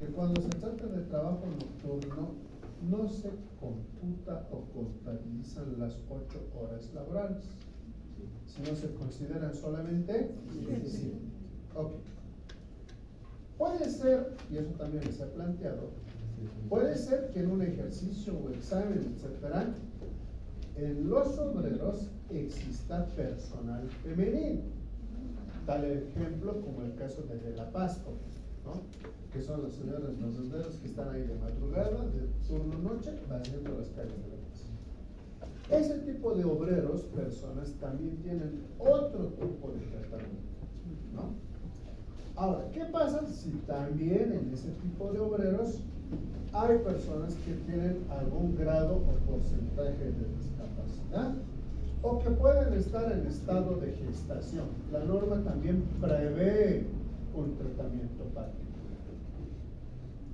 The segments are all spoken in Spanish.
que cuando se trata de trabajo nocturno no se computa o contabilizan las 8 horas laborales, sino se consideran solamente 5. Ok. Puede ser, y eso también les he planteado, puede ser que en un ejercicio o examen, etcétera, en los obreros exista personal femenino. Tal ejemplo como el caso de la Pasto, ¿no? Que son las señoras los obreros que están ahí de madrugada, de turno noche, barriendo las calles de la casa. Ese tipo de obreros, personas, también tienen otro tipo de tratamiento, ¿no? Ahora, ¿qué pasa si también en ese tipo de obreros hay personas que tienen algún grado o porcentaje de discapacidad o que pueden estar en estado de gestación? La norma también prevé un tratamiento particular.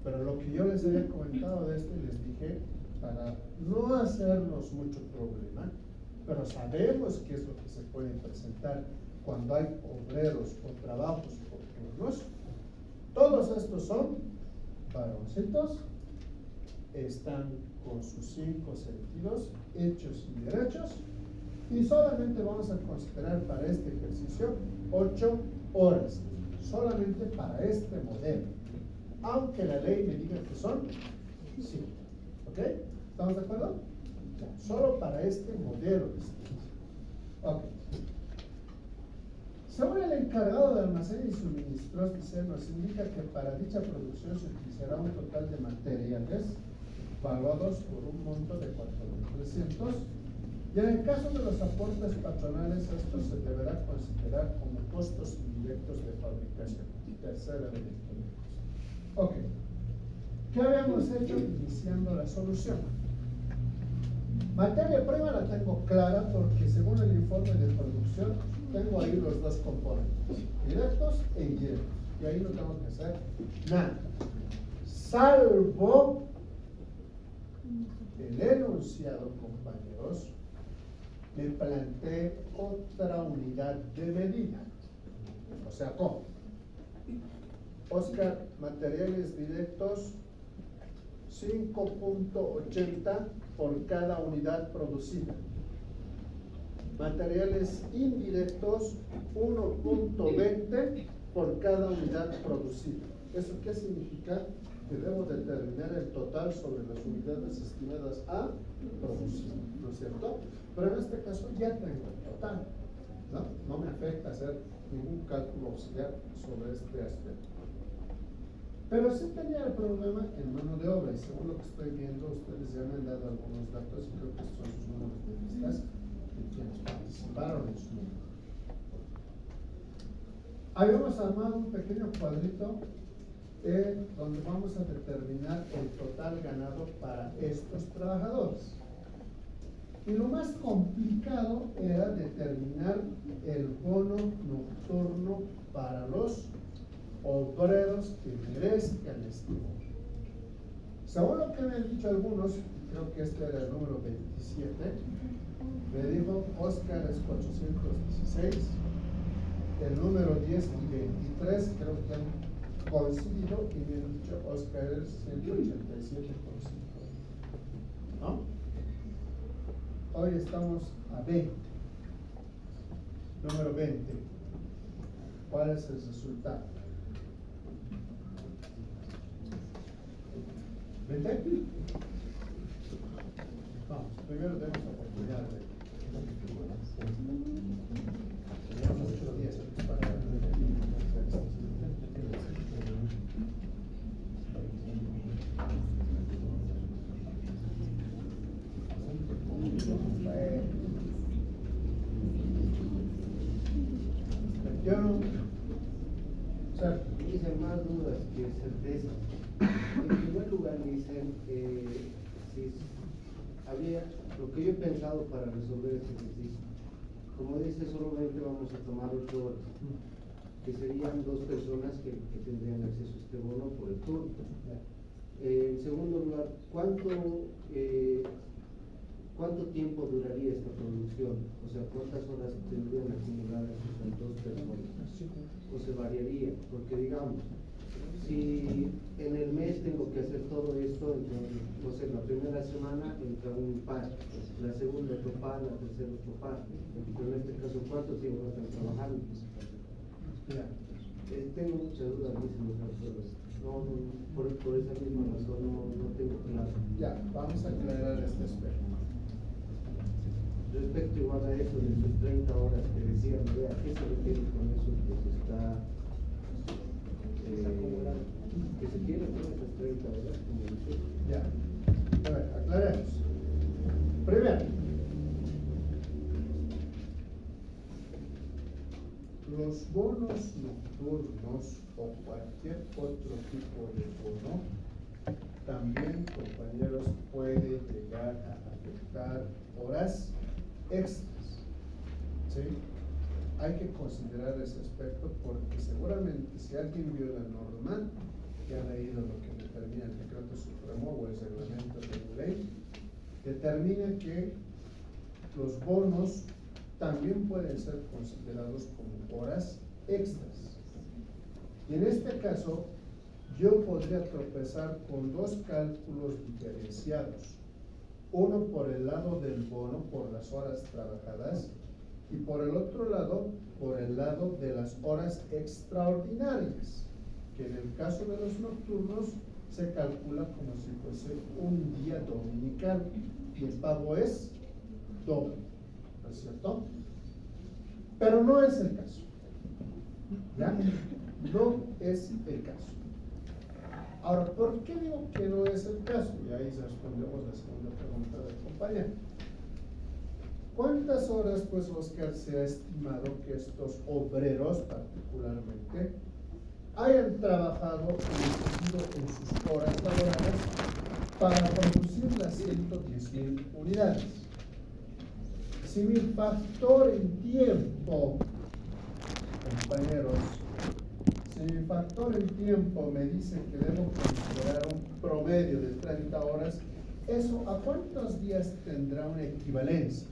Pero lo que yo les había comentado de esto y les dije, para no hacernos mucho problema, pero sabemos qué es lo que se puede presentar cuando hay obreros o trabajos por turnos. Todos estos son varoncitos, están con sus 5 sentidos hechos y derechos, y solamente vamos a considerar para este ejercicio 8 horas, solamente para este modelo, aunque la ley me diga que son 5. ¿Ok? ¿Estamos de acuerdo? Ya, solo para este modelo. Ok. Según el encargado de almacén y suministros, nos indica que para dicha producción se utilizará un total de materiales valuados por un monto de 4.300, y en el caso de los aportes patronales, esto se deberá considerar como costos indirectos de fabricación. Tercera de la. Ok. ¿Qué habíamos hecho iniciando la solución? Materia prima la tengo clara porque según el informe de producción tengo ahí los dos componentes, directos e indirectos, y ahí no tengo que hacer nada, salvo el enunciado, compañeros, me planteé otra unidad de medida. O sea, ¿cómo? Oscar, materiales directos 5.80 por cada unidad producida. Materiales indirectos 1.20 por cada unidad producida. ¿Eso qué significa? Que debo determinar el total sobre las unidades estimadas a producir, ¿no es cierto? Pero en este caso ya tengo el total, ¿no? No me afecta hacer ningún cálculo auxiliar sobre este aspecto. Pero sí tenía el problema en mano de obra, y según lo que estoy viendo, ustedes ya me han dado algunos datos, y creo que estos son sus números de listas de quienes participaron en su número. Habíamos armado un pequeño cuadrito donde vamos a determinar el total ganado para estos trabajadores. Y lo más complicado era determinar el bono nocturno para los obreros que merezcan este bono. Según lo que me han dicho algunos, creo que este era el número 27, me dijo Oscar es 416, el número 10 y 23 creo que han coincidido y me han dicho Oscar es 187,5. ¿No? Hoy estamos a 20. Número 20. ¿Cuál es el resultado? ¿20? Vamos, primero tenemos la oportunidad de tenemos 8 días para Dicen más dudas que certeza. En primer lugar dicen si había lo que yo he pensado para resolver este ejercicio. Como dice, solamente vamos a tomar 8 horas, que serían 2 personas que tendrían acceso a este bono por el turno. En segundo lugar, ¿cuánto tiempo duraría esta producción? O sea, ¿cuántas horas tendrían acumuladas estas 2 personas? ¿O se variaría? Porque digamos, si en el mes no sé, la primera semana entra un par, la segunda otro par, la tercera otro par. Pero en este caso, ¿cuántos tiempo están trabajando? Ya. Tengo muchas dudas, por esa misma razón no tengo claro. Ya, vamos a aclarar este aspecto. Respecto igual a eso de sus 30 horas que decían, ¿a qué se refiere con eso? Pues está acumulado. Que se quiere con esas 30 horas, como dice. Ya. A ver, aclaremos. Primero, los bonos nocturnos o cualquier otro tipo de bono también, compañeros, puede llegar a afectar horas extras. ¿Sí? Hay que considerar ese aspecto porque seguramente si alguien vio la norma y ha leído lo que determina el decreto supremo o el reglamento de ley, determina que los bonos también pueden ser considerados como horas extras. Y en este caso, yo podría tropezar con dos cálculos diferenciados. Uno por el lado del bono, por las horas trabajadas, y por el otro lado, por el lado de las horas extraordinarias, que en el caso de los nocturnos se calcula como si fuese un día dominical y el pago es doble, ¿no es cierto? Pero no es el caso, ¿ya? No es el caso. Ahora, ¿por qué digo que no es el caso? Y ahí respondemos la segunda pregunta del compañero. ¿Cuántas horas, pues, Oscar, se ha estimado que estos obreros, particularmente, hayan trabajado en sus horas laborales para producir las 110.000 unidades? Si mi factor en tiempo, compañeros, si mi factor en tiempo me dice que debo considerar un promedio de 30 horas, ¿eso a cuántos días tendrá una equivalencia?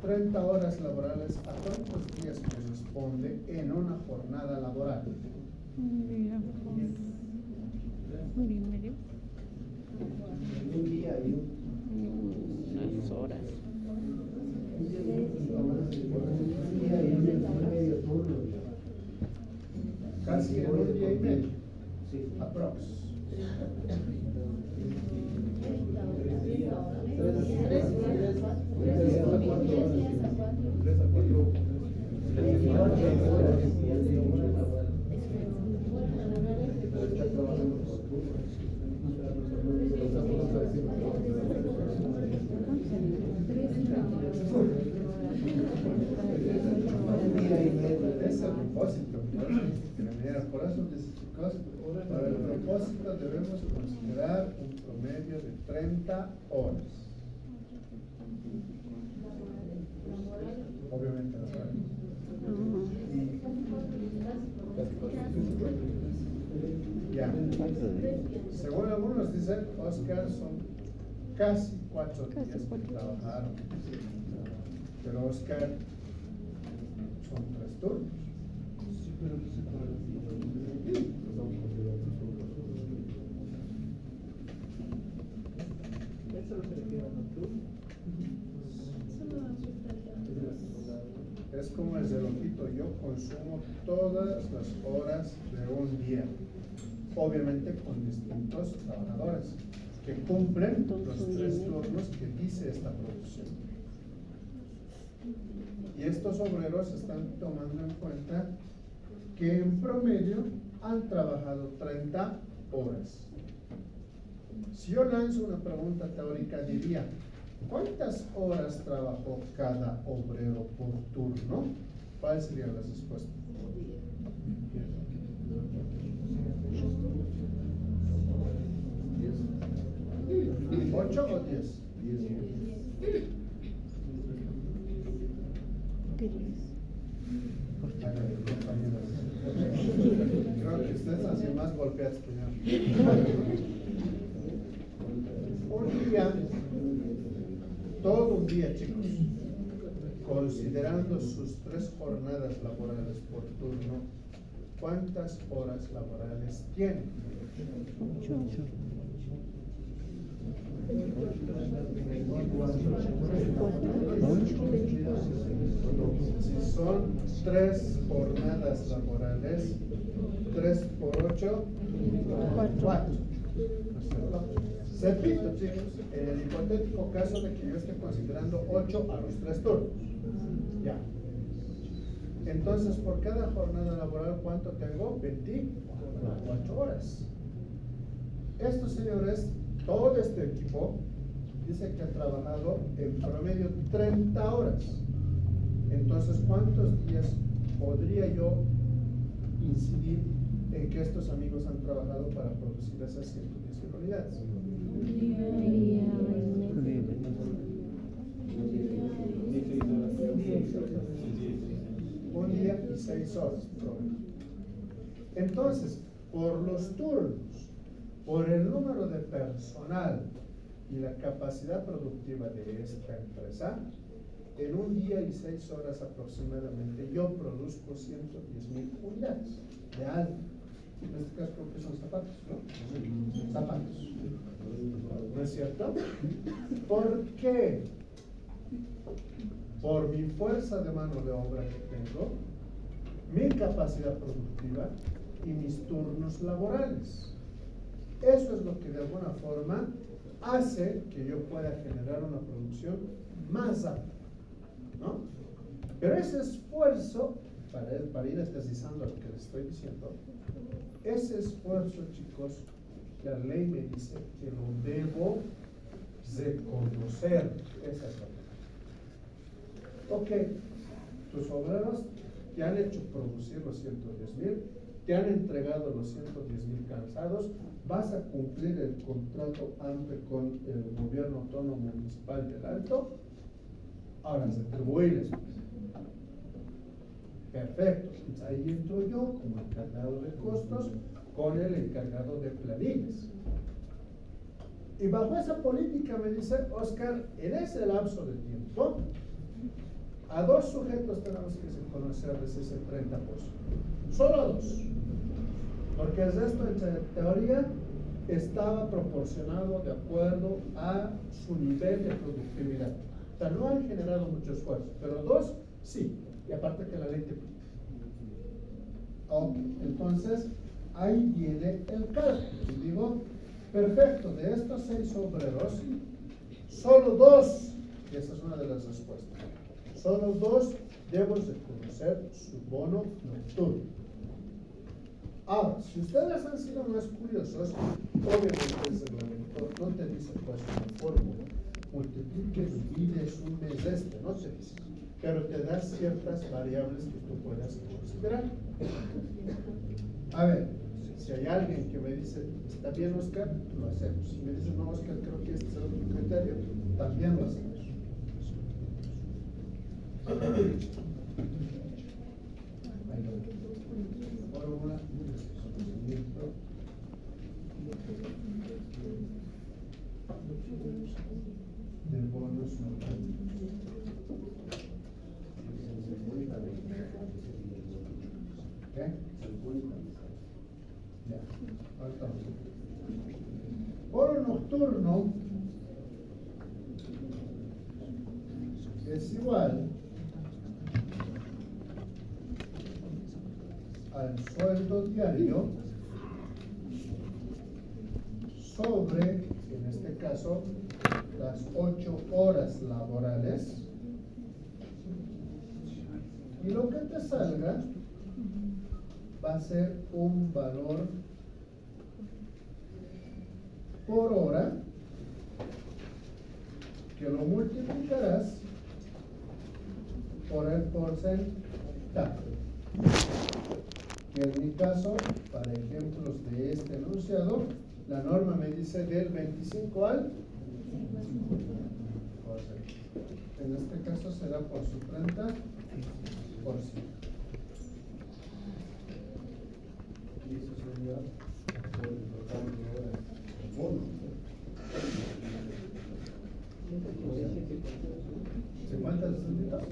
30 horas laborales, ¿a cuántos días corresponde en una jornada laboral? Un día y unas horas. Casi en un día y medio, sí. aprox. Es el propósito, por eso les chicos, para el propósito debemos considerar un promedio de 30 horas. Obviamente las horas. Ya. Según algunos dicen, Oscar, son casi 4 días que trabajaron. Pero Oscar, son 3 turnos. Es como el relojito, yo consumo todas las horas de un día, obviamente con distintos trabajadores que cumplen los 3 turnos que dice esta producción. Y estos obreros están tomando en cuenta que en promedio han trabajado 30 horas. Si yo lanzo una pregunta teórica, diría, ¿cuántas horas trabajó cada obrero por turno? ¿Cuáles serían las respuestas? 8 o 10. Creo que ustedes han sido más golpeados que yo. Un día, todo un día, chicos, considerando sus 3 jornadas laborales por turno, ¿cuántas horas laborales tiene? 8. Si son 3 jornadas laborales, 3 por 8, 4. Repito, chicos, en el hipotético caso de que yo esté considerando 8 a los 3 turnos. Ya. Entonces, por cada jornada laboral, ¿cuánto tengo? 24 horas. Estos señores, todo este equipo, dice que ha trabajado en promedio 30 horas. Entonces, ¿cuántos días podría yo incidir en que estos amigos han trabajado para producir esas 110 unidades? Un día y 6 horas. Entonces, por los turnos, por el número de personal y la capacidad productiva de esta empresa, en un día y 6 horas aproximadamente yo produzco 110,000 unidades de algo. En este caso creo que son zapatos, ¿no? Zapatos. ¿No es cierto? ¿Por qué? Por mi fuerza de mano de obra que tengo, mi capacidad productiva y mis turnos laborales. Eso es lo que de alguna forma hace que yo pueda generar una producción más alta, ¿no? Pero ese esfuerzo, para ir deslizando lo que les estoy diciendo, ese esfuerzo, chicos, la ley me dice que lo debo reconocer. Esa es la ley. Ok, tus obreros te han hecho producir los 110,000, te han entregado los 110,000 cansados, vas a cumplir el contrato AMPE con el gobierno autónomo municipal del Alto, ahora retribuirles. Perfecto, pues ahí entro yo como encargado de costos con el encargado de planillas. Y bajo esa política me dice, Oscar, en ese lapso de tiempo, a 2 sujetos tenemos que conocerles ese 30%. Solo a 2. Porque el resto, en teoría, estaba proporcionado de acuerdo a su nivel de productividad. O sea, no han generado mucho esfuerzo, pero 2 sí. Y aparte que la ley te pide. Ok, entonces ahí viene el cálculo. Y digo, perfecto, de estos 6 obreros, solo 2, y esa es una de las respuestas, solo 2 debo reconocer su bono nocturno. Ahora, si ustedes han sido más curiosos, obviamente el reglamento no te dice pues una fórmula, multiplique, divides un mes no te dice, pero te da ciertas variables que tú puedas considerar. A ver, si hay alguien que me dice, está bien Oscar, lo hacemos. Si me dice, no Oscar, creo que este es el otro criterio, también lo hacemos. Fórmula, conocimiento del bonus normal. ¿Qué? Ya, ahorita. Bono nocturno es igual al sueldo diario sobre, en este caso, las 8 horas laborales, y lo que te salga va a ser un valor por hora que lo multiplicarás por el porcentaje, que en mi caso, para ejemplos de este enunciado, la norma me dice del 25 al 5%. En este caso será por su 30%. Y eso sería por el total de horas de bono. ¿Se cuentan los puntitos?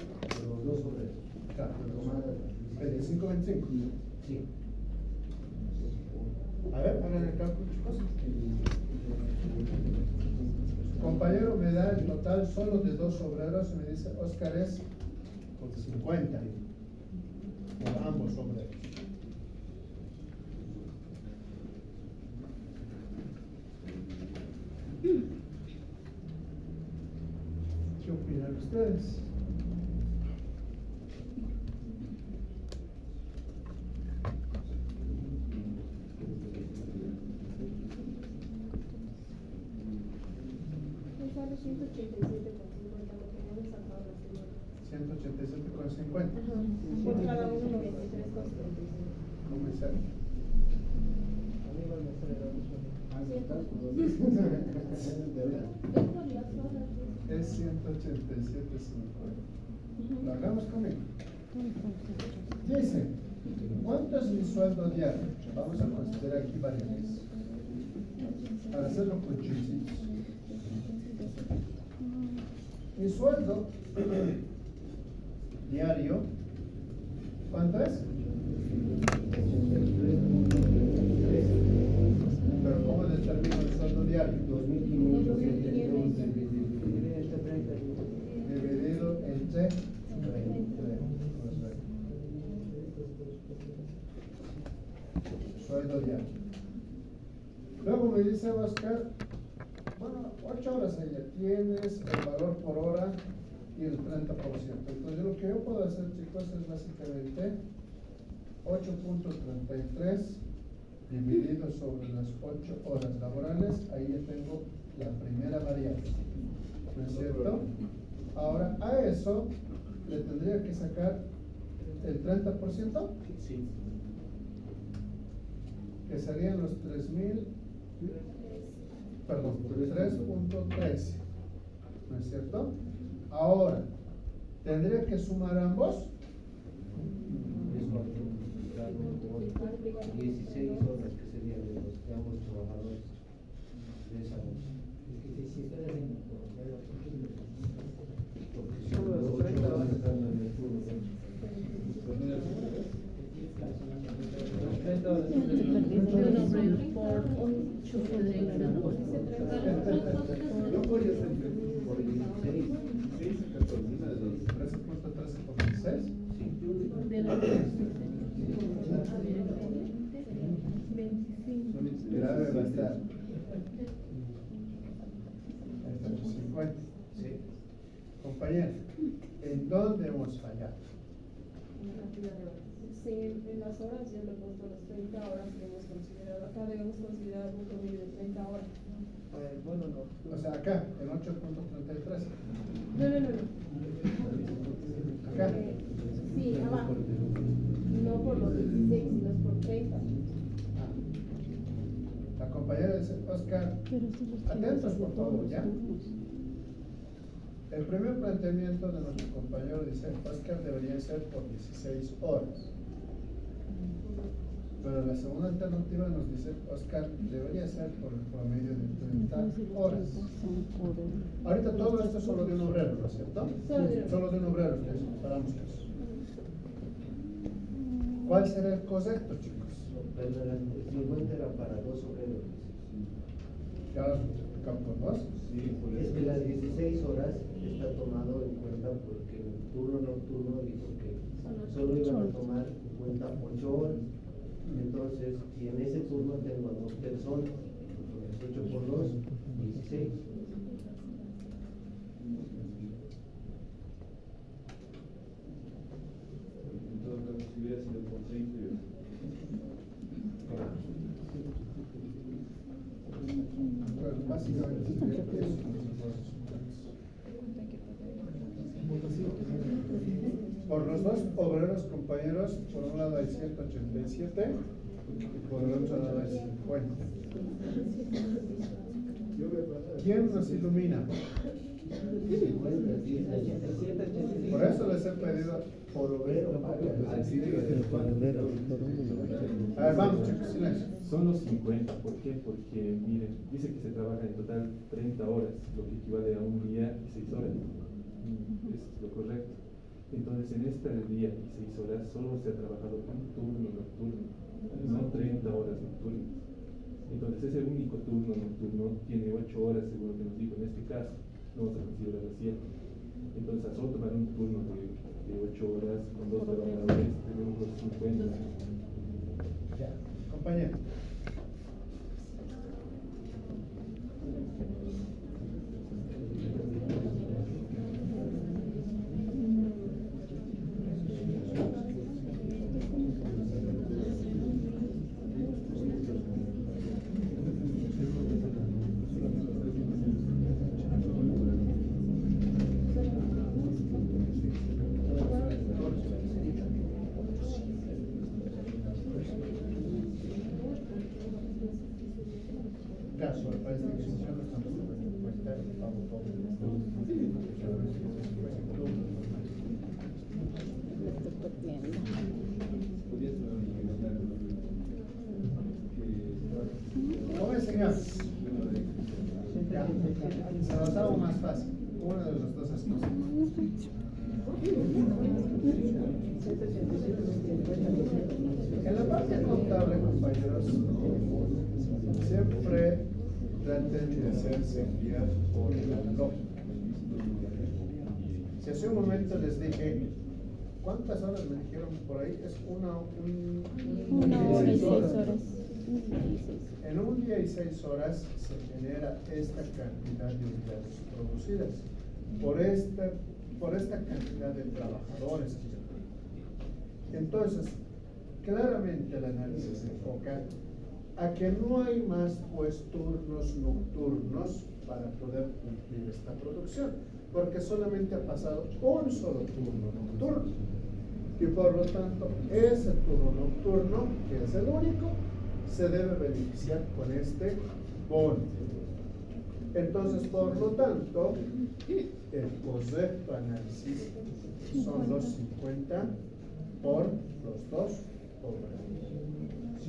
Los 2 obreros. Claro, 25-25. Sí. A ver, hagan el cálculo, chicos. Compañero me da el total solo de 2 obreros y me dice, Oscar es 50 por ambos obreros. ¿Qué opinan ustedes? Me sale 187,50 porque no me sacado la semana. 187,50. Ajá. Por cada uno 23,75. ¿Cómo es eso? A mí igual me sale lo mismo. Es 187,50. Lo hagamos conmigo. Dice, ¿cuánto es mi sueldo diario? Vamos a considerar aquí variables. Para hacerlo con chisitos. Mi sueldo diario, ¿cuánto es? Pero ¿cómo determino el sueldo diario? 2.500 Dividido entre 30. Sueldo diario. Luego me dice Oscar, bueno, 8 horas ella tienes, el valor por hora y el 30%. Entonces lo que yo puedo hacer, chicos, es básicamente 8.33 dividido sobre las 8 horas laborales. Ahí ya tengo la primera variable, ¿no es cierto? Ahora a eso le tendría que sacar el 30%, Sí. que serían los 3.000, perdón, 3.13, ¿no es cierto? Ahora, ¿tendría que sumar ambos? Es cuando, claro, 16 horas que serían de los de ambos trabajadores de esa noche. Porque son las 8 horas están en el turno. Yo voy a hacer por 16. 13.13 por 16. Sí. Mira, va a estar 50. Sí. Compañero, ¿en dónde hemos fallado? Sí, en las horas yo le he puesto las 30 horas que hemos considerado. Acá debemos considerar un promedio de 30 horas. Bueno, no. O sea, acá, en 8.33. No. Acá. Sí, abajo. No por los 16, sino es por 30. La compañera dice, Oscar, atentos por favor, ¿ya? El primer planteamiento de nuestro compañero dice, Oscar debería ser por 16 horas. Pero la segunda alternativa nos dice, Oscar debería ser por el promedio de 30 horas. Ahorita todo esto es solo de un obrero, ¿no es cierto? Solo de un obrero, que separamos eso. ¿Cuál será el correcto, chicos? Pero el 50 era para 2 obreros. ¿Ya lo explicamos por dos? Es que las 16 horas está tomado en cuenta porque el turno nocturno dijo que solo iban a tomar en cuenta 8 horas. Entonces, y en ese turno tengo a 2 personas. Entonces, 8 por 2, 16. En todo caso, si hubiera sido por 30, Bueno, básicamente sería eso. Por los dos obreros compañeros, por un lado hay 187 y por el otro lado hay 50. ¿Quién nos ilumina? 50, 10, Por eso les he pedido por obrero. A ver, vamos chicos, silencio. son los 50. ¿Por qué? Porque, miren, dice que se trabaja en total 30 horas, lo que equivale a un día y 6 horas. Es lo correcto. Entonces, en este día y 6 horas solo se ha trabajado un turno nocturno, no 30 horas nocturnas. Entonces ese único turno nocturno tiene 8 horas, según lo que nos dijo en este caso, no vamos a considerar las 7. Entonces, a solo tomar un turno de 8 horas con 2 trabajadores, tenemos los 50. Ya, compañero. Caso, para esta excepción, estamos tomando en cuenta el pago Joven señor, ya, se los hago más fácil. Una de las dos es en la parte contable, compañeros, siempre traten de hacerse guiar por la lógica. Si hace un momento les dije, ¿cuántas horas me dijeron por ahí? Es una hora y 6 horas. horas. En un día y 6 horas se genera esta cantidad de unidades producidas por esta cantidad de trabajadores que yo tengo. Entonces, claramente el análisis se enfoca a que no hay más pues turnos nocturnos para poder cumplir esta producción, porque solamente ha pasado un solo turno nocturno y por lo tanto ese turno nocturno, que es el único, se debe beneficiar con este bono. Entonces, por lo tanto, el correcto análisis son los 50 por los 2 obreros.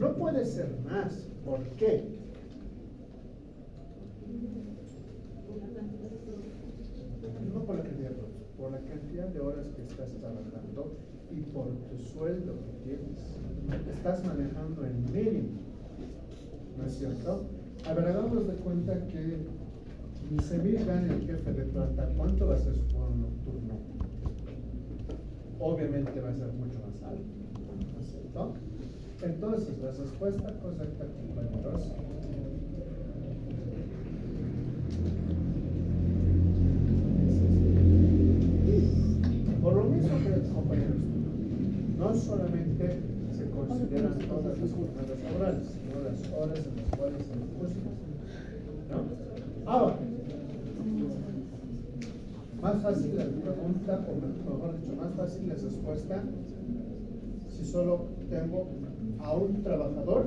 No puede ser más. ¿Por qué? No por la cantidad de horas, por la cantidad de horas que estás trabajando y por tu sueldo que tienes. Estás manejando el mínimo, ¿no es cierto? A ver, hagamos de cuenta que 15,000 gana el jefe de planta. ¿Cuánto va a ser su bono nocturno? Obviamente va a ser mucho más alto, ¿no es cierto? Entonces, la respuesta correcta, compañeros, por lo mismo que compañeros, no solamente se consideran todas las jornadas laborales, sino las horas en las cuales se depositan, ¿no? Ahora, más fácil la pregunta, o mejor dicho, más fácil la respuesta si solo tengo a un trabajador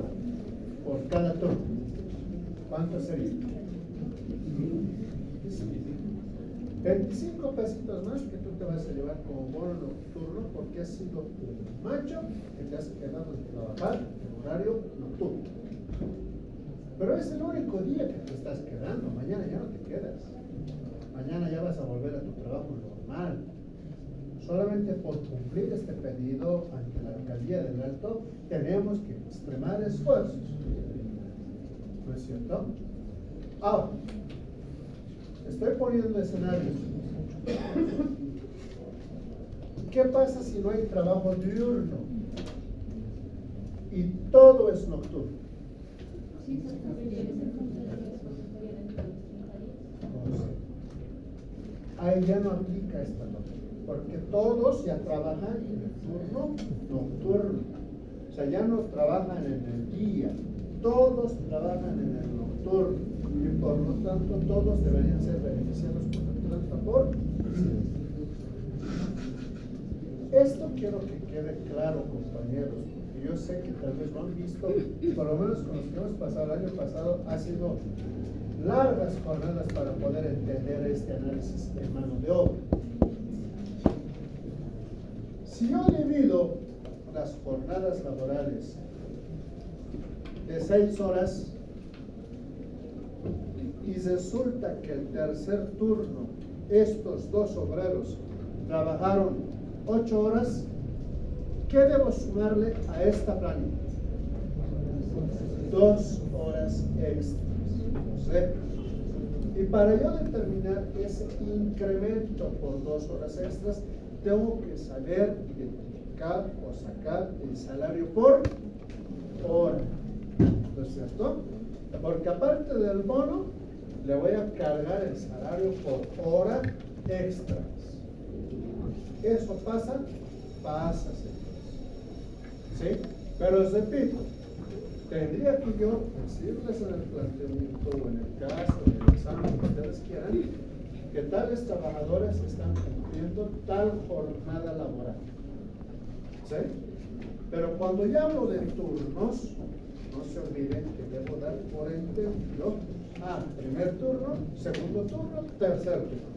por cada turno. ¿Cuánto sería? 25 pesitos más que tú te vas a llevar como bono nocturno porque has sido un macho que te has quedado de trabajar en horario nocturno. Pero es el único día que te estás quedando. Mañana ya no te quedas. Mañana ya vas a volver a tu trabajo normal. Solamente por cumplir este pedido ante la alcaldía del Alto tenemos que extremar esfuerzos. ¿No es cierto? Ahora, estoy poniendo escenarios. ¿Qué pasa si no hay trabajo diurno y todo es nocturno? Ahí ya no aplica esta lógica, porque todos ya trabajan en el turno nocturno. O sea, ya no trabajan en el día, todos trabajan en el nocturno y por lo tanto todos deberían ser beneficiados por el 30%. Esto quiero que quede claro, compañeros, porque yo sé que tal vez lo han visto, por lo menos con los que hemos pasado el año pasado, ha sido largas jornadas para poder entender este análisis de mano de obra. Si yo divido las jornadas laborales de 6 horas y resulta que el tercer turno, estos 2 obreros trabajaron 8 horas, ¿qué debo sumarle a esta planilla? 2 horas extras. ¿Sí? Y para yo determinar ese incremento por 2 horas extras, tengo que saber identificar o sacar el salario por hora. ¿No es cierto? Porque aparte del bono, le voy a cargar el salario por hora extras. ¿Eso pasa? Pasa, señores. ¿Sí? Pero les repito, tendría que yo decirles en el planteamiento o en el caso, en el examen que ustedes quieran, que tales trabajadores están cumpliendo tal jornada laboral. ¿Sí? Pero cuando ya hablo de turnos, no se olviden que debo dar por entendido primer turno, segundo turno, tercer turno.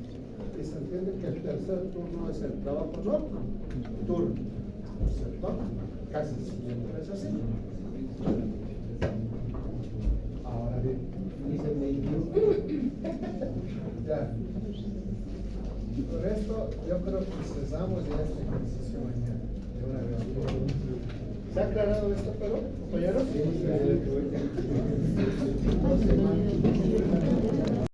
Y se entiende que el tercer turno es el trabajo nocturno, ¿no es cierto? Casi siempre es así. Ahora bien, Dice 21. ya. Con esto yo creo que cesamos ya este ejercicio mañana. De una vez. ¿Se ha aclarado esto, pero, compañeros? Sí, sí, sí.